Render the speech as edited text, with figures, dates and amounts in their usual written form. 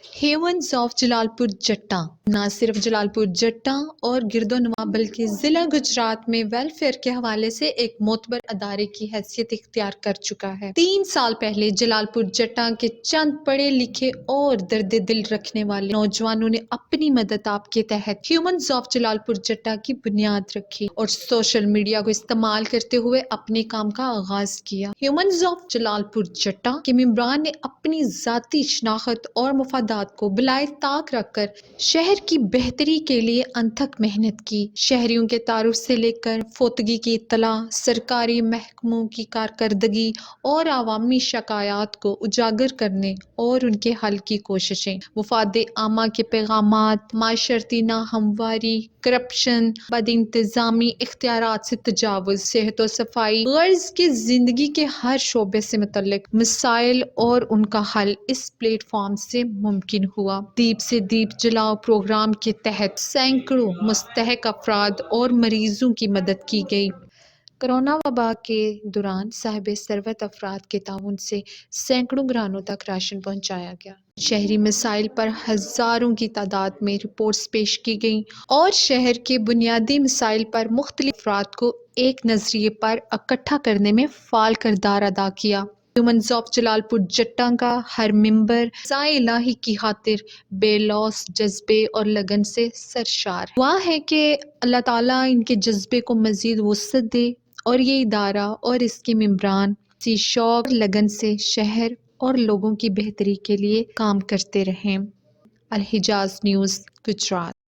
Heavens of Jalalpur Jata نہ صرف جلالپور جٹا اور گرد و نواح بلکہ ضلع گجرات میں ویلفیئر کے حوالے سے ایک معتبر ادارے کی حیثیت اختیار کر چکا ہے۔ 3 سال پہلے جلالپور جٹا کے چند پڑھے لکھے اور درد دل رکھنے والے نوجوانوں نے اپنی مدد کے تحت ہیونز آف جلالپور جٹا کی بنیاد رکھی اور سوشل میڈیا کو استعمال کرتے ہوئے اپنے کام کا آغاز کیا۔ ہیونز آف جلالپور جٹا کے ممبران نے اپنی ذاتی شناخت اور مفادات کو بالائے طاق رکھ کر شہر کی بہتری کے لیے انتھک محنت کی۔ شہریوں کے تعارف سے لے کر فوتگی کی اطلاع، سرکاری محکموں کی کارکردگی اور عوامی شکایات کو اجاگر کرنے اور ان کے حل کی کوششیں، مفاد عامہ کے پیغامات، معاشرتی ناہمواری، کرپشن، بد انتظامی، اختیارات سے تجاوز، صحت و صفائی غرض کی زندگی کے ہر شعبے سے متعلق مسائل اور ان کا حل اس پلیٹ فارم سے ممکن ہوا۔ دیپ سے دیپ جلاؤ پروگرام کے تحت سینکڑوں مستحق افراد اور مریضوں کی مدد کی گئی۔ کرونا وبا کے دوران صاحب ثروت افراد کے تعاون سے سینکڑوں گھرانوں تک راشن پہنچایا گیا۔ شہری مسائل پر ہزاروں کی تعداد میں رپورٹس پیش کی گئیں اور شہر کے بنیادی مسائل پر مختلف افراد کو ایک نظریے پر اکٹھا کرنے میں فعال کردار ادا کیا۔ ہیونز آف جلالپور جٹا کا ہر ممبر رضائے الہی کی خاطر بے لوث جذبے اور لگن سے سرشار ہے۔ دعا ہے کہ اللہ تعالیٰ ان کے جذبے کو مزید وسعت دے اور یہ ادارہ اور اس کے ممبران اسی شوق اور لگن سے شہر اور لوگوں کی بہتری کے لیے کام کرتے رہیں۔ الحجاز نیوز، گجرات۔